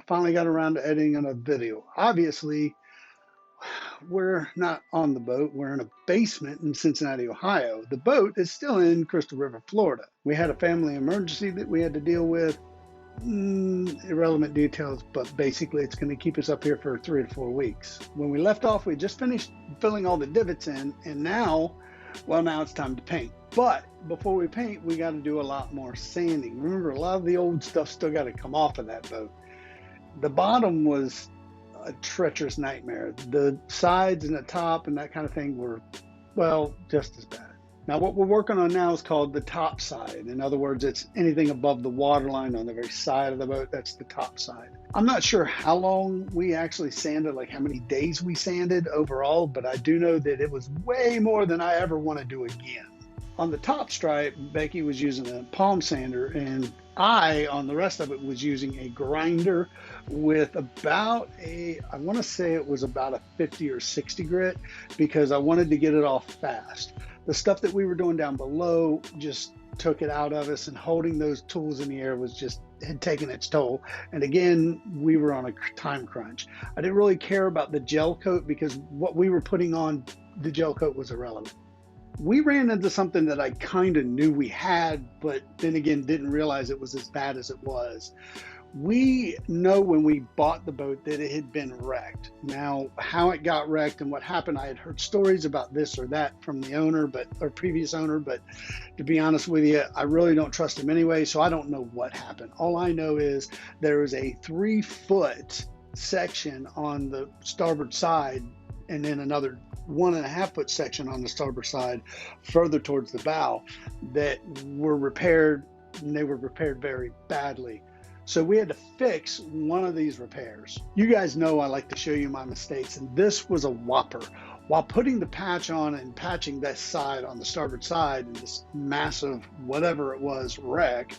finally got around to editing another video. Obviously, we're not on the boat. We're in a basement in Cincinnati, Ohio. The boat is still in Crystal River, Florida. We had a family emergency that we had to deal with. Irrelevant details, but basically it's going to keep us up here for 3 to 4 weeks. When we left off, we just finished filling all the divots in, and now it's time to paint. But before we paint, we got to do a lot more sanding. Remember, a lot of the old stuff still got to come off of that boat. The bottom was a treacherous nightmare. The sides and the top and that kind of thing were, well, just as bad. Now what we're working on now is called the top side. In other words, it's anything above the waterline on the very side of the boat. That's the top side. I'm not sure how long we actually sanded, like how many days we sanded overall, but I do know that it was way more than I ever want to do again. On the top stripe, Becky was using a palm sander, and I, on the rest of it, was using a grinder with about I want to say it was about a 50 or 60 grit, because I wanted to get it off fast. The stuff that we were doing down below just took it out of us, and holding those tools in the air had taken its toll. And again, we were on a time crunch. I didn't really care about the gel coat because what we were putting on the gel coat was irrelevant. We ran into something that I kind of knew we had, but then again, didn't realize it was as bad as it was. We know when we bought the boat that it had been wrecked. Now, how it got wrecked and what happened, I had heard stories about this or that from the owner, or previous owner, but to be honest with you, I really don't trust him anyway, so I don't know what happened. All I know is there was a 3-foot section on the starboard side, and then another 1.5-foot section on the starboard side further towards the bow that were repaired, and they were repaired very badly. So we had to fix one of these repairs. You guys know I like to show you my mistakes, and this was a whopper. While putting the patch on and patching that side on the starboard side in this massive, whatever it was, wreck,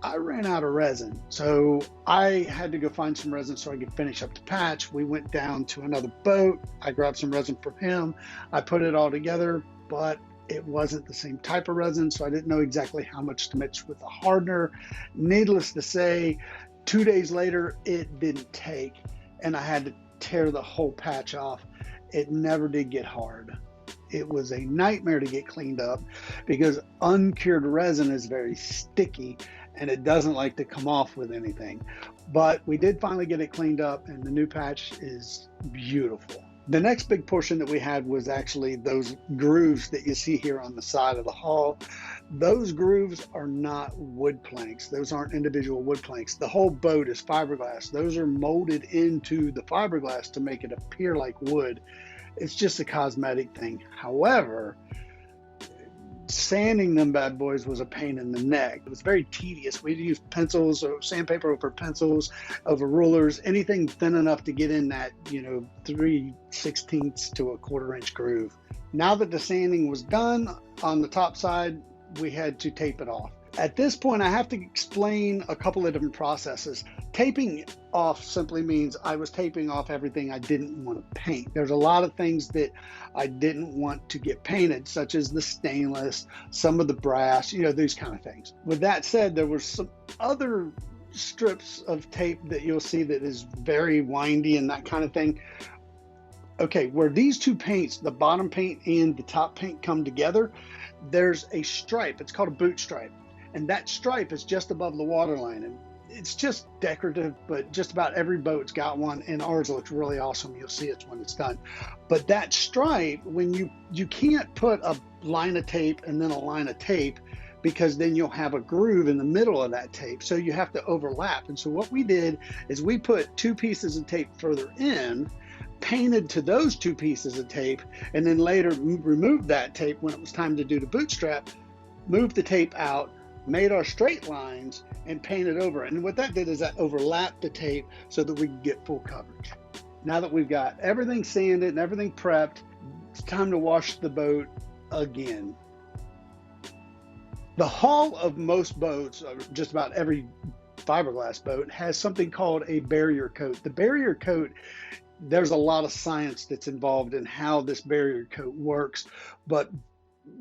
I ran out of resin. So I had to go find some resin so I could finish up the patch. We went down to another boat. I grabbed some resin from him. I put it all together, but it wasn't the same type of resin, so I didn't know exactly how much to mix with the hardener. Needless to say, 2 days later, it didn't take, and I had to tear the whole patch off. It never did get hard. It was a nightmare to get cleaned up because uncured resin is very sticky and it doesn't like to come off with anything. But we did finally get it cleaned up, and the new patch is beautiful. The next big portion that we had was actually those grooves that you see here on the side of the hull. Those grooves are not wood planks. Those aren't individual wood planks. The whole boat is fiberglass. Those are molded into the fiberglass to make it appear like wood. It's just a cosmetic thing. However, sanding them bad boys was a pain in the neck. It was very tedious. We'd use pencils or sandpaper over pencils, over rulers, anything thin enough to get in that, 3/16 to a 1/4 inch groove. Now that the sanding was done on the top side, we had to tape it off. At this point, I have to explain a couple of different processes. Taping off simply means I was taping off everything I didn't want to paint. There's a lot of things that I didn't want to get painted, such as the stainless, some of the brass, these kind of things. With that said, there were some other strips of tape that you'll see that is very windy and that kind of thing. Okay, where these two paints, the bottom paint and the top paint, come together, there's a stripe. It's called a boot stripe. And that stripe is just above the waterline. And it's just decorative, but just about every boat's got one, and ours looks really awesome. You'll see it when it's done. But that stripe, when you can't put a line of tape and then a line of tape, because then you'll have a groove in the middle of that tape. So you have to overlap. And so what we did is we put 2 pieces of tape further in, painted to those 2 pieces of tape, and then later removed that tape when it was time to do the bootstrap, moved the tape out, made our straight lines, and painted over it. And what that did is that overlapped the tape so that we could get full coverage. Now that we've got everything sanded and everything prepped, it's time to wash the boat again. The hull of most boats, just about every fiberglass boat, has something called a barrier coat. The barrier coat, there's a lot of science that's involved in how this barrier coat works, but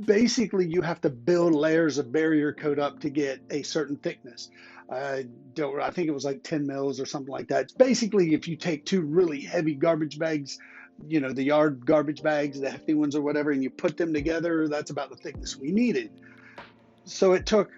basically you have to build layers of barrier coat up to get a certain thickness. I don't, I think it was like 10 mils or something like that. It's basically, if you take two really heavy garbage bags, you know, the yard garbage bags, the hefty ones or whatever, and you put them together, that's about the thickness we needed. So it took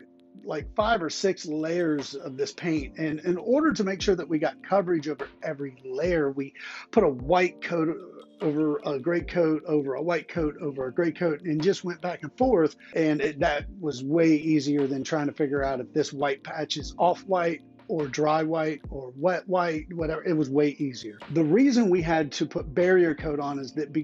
like 5 or 6 layers of this paint. And in order to make sure that we got coverage over every layer, we put a white coat over a gray coat over a white coat over a gray coat and just went back and forth. And that was way easier than trying to figure out if this white patch is off white or dry white or wet white, whatever. It was way easier. The reason we had to put barrier coat on is that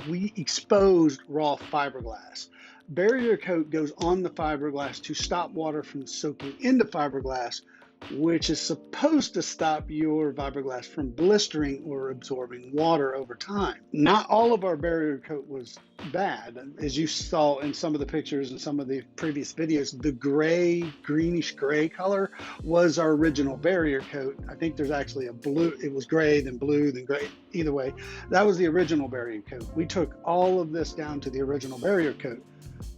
we exposed raw fiberglass. Barrier coat goes on the fiberglass to stop water from soaking into fiberglass, which is supposed to stop your fiberglass from blistering or absorbing water over time. Not all of our barrier coat was bad. As you saw in some of the pictures and some of the previous videos, the gray, greenish gray color was our original barrier coat. I think there's actually a blue, it was gray, then blue, then gray. Either way, that was the original barrier coat. We took all of this down to the original barrier coat.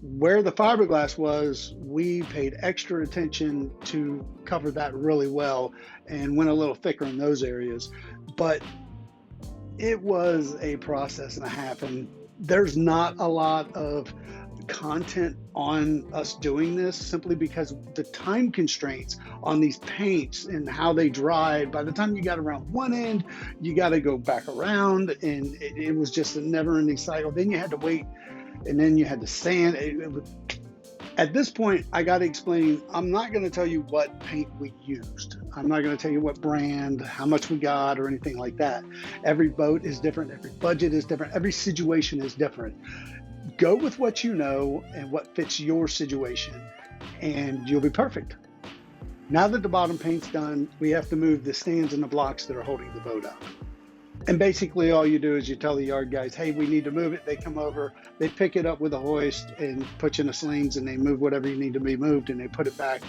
Where the fiberglass was, we paid extra attention to cover that really well and went a little thicker in those areas. But it was a process and a half, and there's not a lot of content on us doing this simply because the time constraints on these paints and how they dry. By the time you got around one end, you got to go back around, and it was just a never-ending cycle. Then you had to wait, and then you had to sand. At this point, I got to explain, I'm not going to tell you what paint we used. I'm not going to tell you what brand, how much we got, or anything like that. Every boat is different. Every budget is different. Every situation is different. Go with what you know and what fits your situation, and you'll be perfect. Now that the bottom paint's done, we have to move the stands and the blocks that are holding the boat up. And basically all you do is you tell the yard guys, hey, we need to move it. They come over, they pick it up with a hoist and put you in the slings, and they move whatever you need to be moved, and they put it back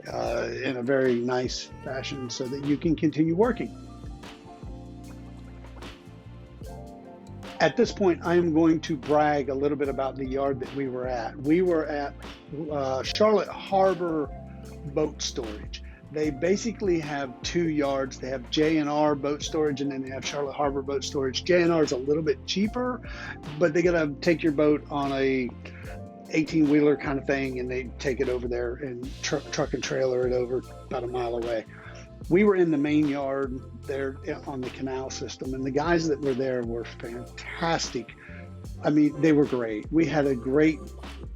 in a very nice fashion so that you can continue working. At this point, I am going to brag a little bit about the yard that we were at. We were at Charlotte Harbor Boat Storage. They basically have 2 yards. They have J&R Boat Storage, and then they have Charlotte Harbor Boat Storage. J&R is a little bit cheaper, but they gotta take your boat on a 18-wheeler kind of thing, and they take it over there and truck and trailer it over about a mile away. We were in the main yard there on the canal system, and the guys that were there were fantastic. I mean, they were great. We had a great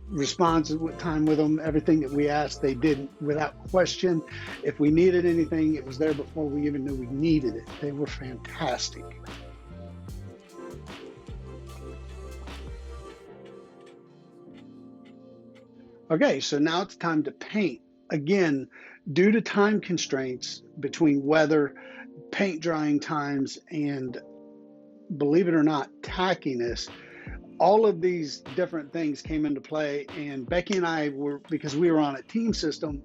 response time with them. Everything that we asked, they did without question. If we needed anything, it was there before we even knew we needed it. They were fantastic. Okay, so now it's time to paint. Again, due to time constraints between weather, paint drying times, and believe it or not, tackiness, all of these different things came into play. And Becky and I were, because we were on a team system,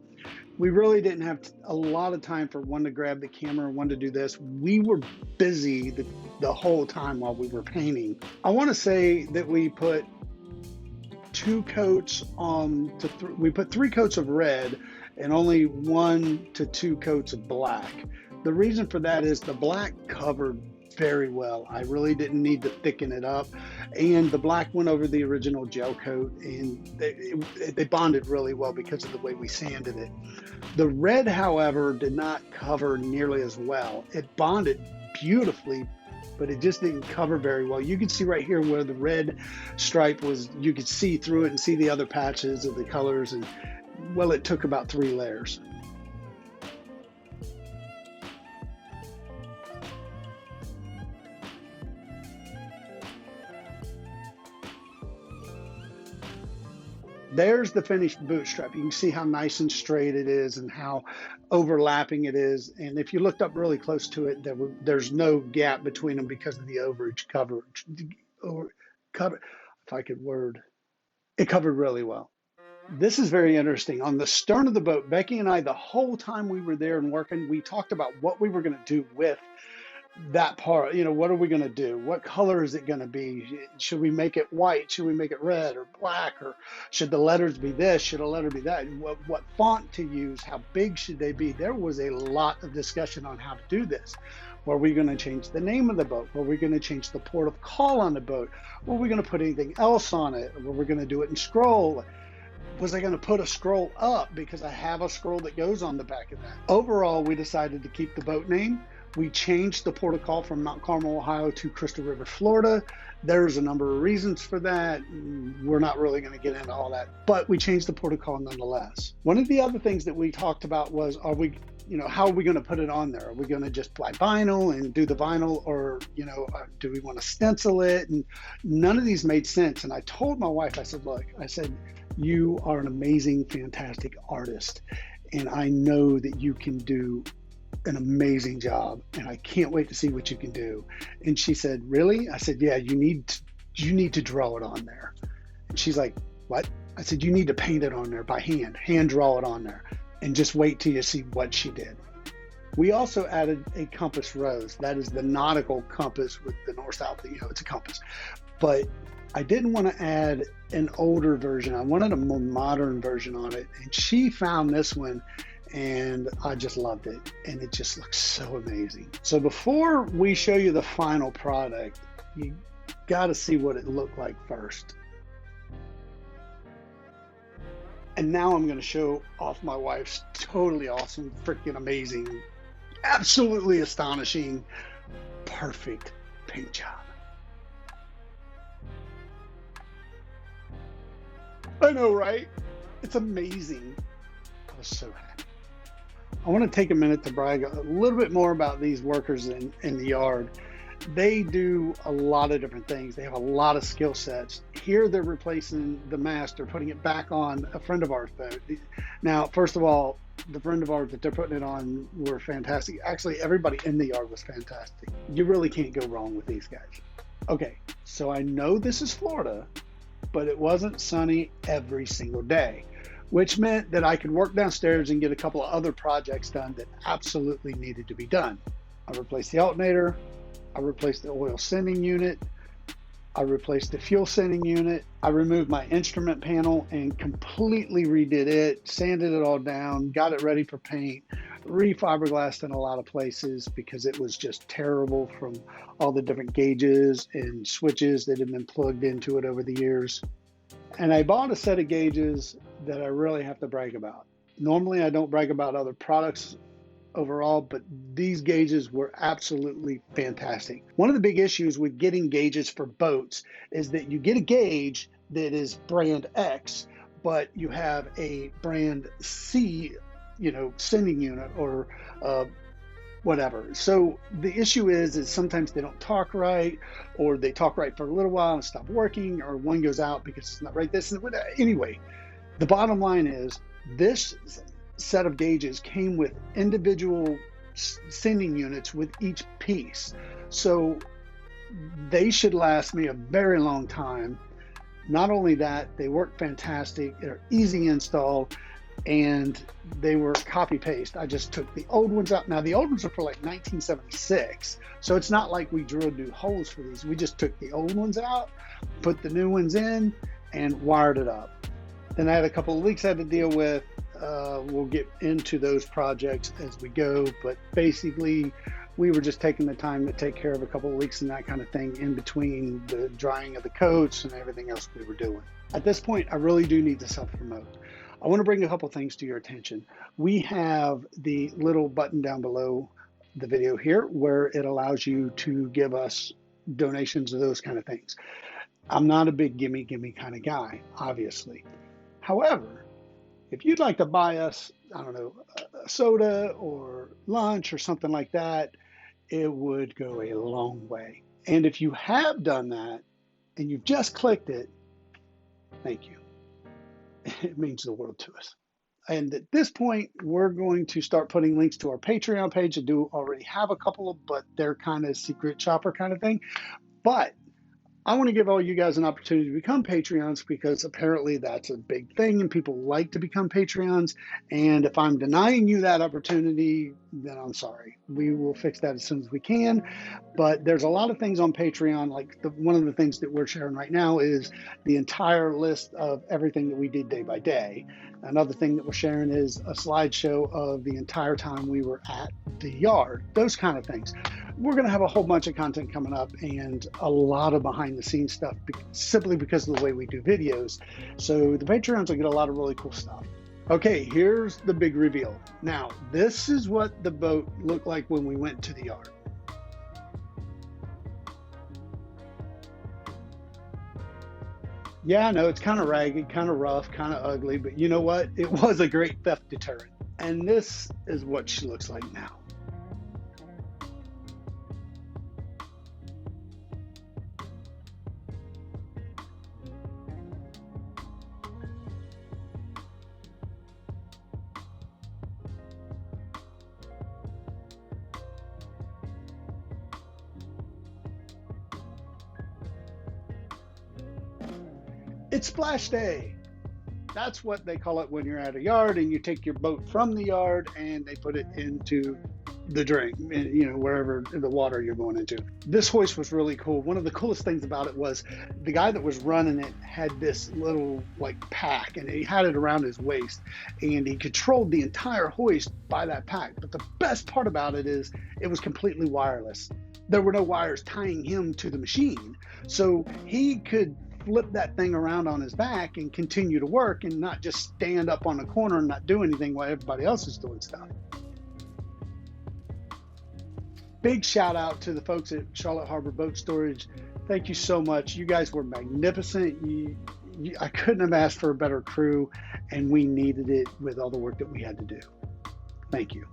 we really didn't have a lot of time for one to grab the camera, one to do this. We were busy the whole time while we were painting. I want to say that we put 2 coats on, we put 3 coats of red and only 1 to 2 coats of black. The reason for that is the black covered very well. I really didn't need to thicken it up, and the black went over the original gel coat, and they bonded really well because of the way we sanded it. The red, however, did not cover nearly as well. It bonded beautifully, but it just didn't cover very well. You can see right here where the red stripe was, you could see through it and see the other patches of the colors, and well, it took about 3 layers. There's the finished bootstrap. You can see how nice and straight it is and how overlapping it is. And if you looked up really close to it, there's no gap between them because of the overage coverage. If I could word, it covered really well. This is very interesting. On the stern of the boat, Becky and I, the whole time we were there and working, we talked about what we were going to do with that part, what are we going to do? What color is it going to be? Should we make it white? Should we make it red or black? Or should the letters be this? Should a letter be that? What font to use? How big should they be? There was a lot of discussion on how to do this. Were we going to change the name of the boat? Were we going to change the port of call on the boat? Were we going to put anything else on it? Were we going to do it in scroll? Was I going to put a scroll up because I have a scroll that goes on the back of that? Overall, we decided to keep the boat name. We changed the port of call from Mount Carmel, Ohio to Crystal River, Florida. There's a number of reasons for that. We're not really going to get into all that, but we changed the port of call nonetheless. One of the other things that we talked about was, how are we going to put it on there? Are we going to just buy vinyl and do the vinyl, or, do we want to stencil it? And none of these made sense. And I told my wife, I said, look, you are an amazing, fantastic artist, and I know that you can do an amazing job, and I can't wait to see what you can do. And she said, really? I said, yeah, you need to draw it on there. And she's like, what? I said, you need to paint it on there by hand draw it on there, and just wait till you see what she did. We also added a compass rose. That is the nautical compass with the north-south, it's a compass. But I didn't want to add an older version. I wanted a more modern version on it. And she found this one, and I just loved it. And it just looks so amazing. So before we show you the final product, you got to see what it looked like first. And now I'm going to show off my wife's totally awesome, freaking amazing, absolutely astonishing, perfect paint job. I know, right? It's amazing. I was so happy. I want to take a minute to brag a little bit more about these workers in the yard. They do a lot of different things. They have a lot of skill sets. Here they're replacing the mast. They're putting it back on a friend of ours boat. Now, first of all, the friend of ours that they're putting it on were fantastic. Actually, everybody in the yard was fantastic. You really can't go wrong with these guys. Okay, so I know this is Florida, but it wasn't sunny every single day, which meant that I could work downstairs and get a couple of other projects done that absolutely needed to be done. I replaced the alternator, I replaced the oil sending unit, I replaced the fuel sending unit, I removed my instrument panel and completely redid it, sanded it all down, got it ready for paint, refiberglassed in a lot of places because it was just terrible from all the different gauges and switches that had been plugged into it over the years. And I bought a set of gauges that I really have to brag about. Normally I don't brag about other products overall, but these gauges were absolutely fantastic. One of the big issues with getting gauges for boats is that you get a gauge that is brand X, but you have a brand C, sending unit or whatever. So the issue is sometimes they don't talk right, or they talk right for a little while and stop working, or one goes out because it's not right. Anyway, the bottom line is this set of gauges came with individual sending units with each piece. So they should last me a very long time. Not only that, they work fantastic, they're easy install, and they were copy paste. I just took the old ones out. Now the old ones are for like 1976, so it's not like we drilled new holes for these. We just took the old ones out, put the new ones in, and wired it up. Then I had a couple of leaks I had to deal with. We'll get into those projects as we go, but basically we were just taking the time to take care of a couple of leaks and that kind of thing in between the drying of the coats and everything else we were doing. At this point, I really do need to self-promote. I want to bring a couple things to your attention. We have the little button down below the video here where it allows you to give us donations of those kind of things. I'm not a big gimme kind of guy, obviously. However, if you'd like to buy us, I don't know, a soda or lunch or something like that, it would go a long way. And if you have done that and you've just clicked it, thank you. It means the world to us. And at this point, we're going to start putting links to our Patreon page. I do already have a couple of, but they're kind of secret shopper kind of thing. But I want to give all you guys an opportunity to become Patreons because apparently that's a big thing and people like to become Patreons. And if I'm denying you that opportunity, then I'm sorry. We will fix that as soon as we can. But there's a lot of things on Patreon. Like one of the things that we're sharing right now is the entire list of everything that we did day by day. Another thing that we're sharing is a slideshow of the entire time we were at the yard, those kind of things. We're going to have a whole bunch of content coming up and a lot of behind the scenes stuff simply because of the way we do videos. So the Patreons will get a lot of really cool stuff. Okay, here's the big reveal. Now, this is what the boat looked like when we went to the yard. Yeah, I know it's kind of ragged, kind of rough, kind of ugly, but you know what? It was a great theft deterrent. And this is what she looks like now. It's splash day. That's what they call it when you're at a yard and you take your boat from the yard and they put it into the drain, you know, wherever the water you're going into. This hoist was really cool. One of the coolest things about it was the guy that was running it had this little like pack and he had it around his waist and he controlled the entire hoist by that pack. But the best part about it is it was completely wireless. There were no wires tying him to the machine. So he could flip that thing around on his back and continue to work and not just stand up on the corner and not do anything while everybody else is doing stuff. Big shout out to the folks at Charlotte Harbor Boat Storage. Thank you so much. You guys were magnificent. I couldn't have asked for a better crew, and we needed it with all the work that we had to do. Thank you.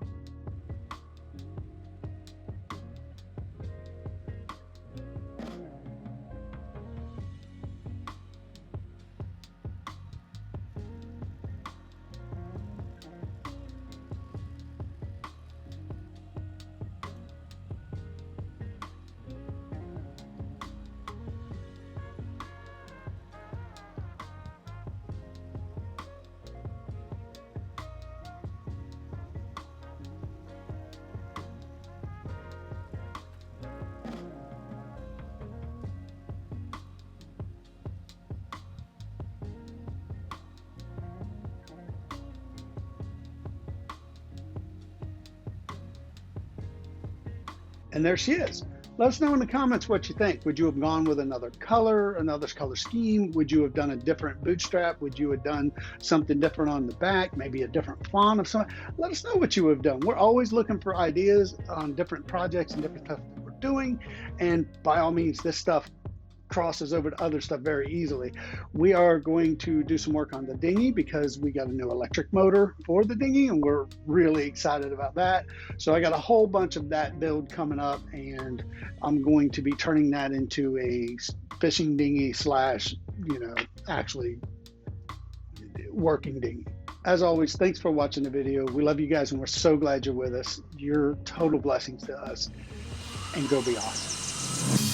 And there she is. Let us know in the comments what you think. Would you have gone with another color scheme? Would you have done a different bootstrap? Would you have done something different on the back? Maybe a different font of something? Let us know what you would have done. We're always looking for ideas on different projects and different stuff that we're doing. And by all means, this stuff crosses over to other stuff very easily. We are going to do some work on the dinghy because we got a new electric motor for the dinghy and we're really excited about that. So I got a whole bunch of that build coming up and I'm going to be turning that into a fishing dinghy slash, you know, actually working dinghy. As always, thanks for watching the video. We love you guys and we're so glad you're with us. You're total blessings to us, and go be awesome.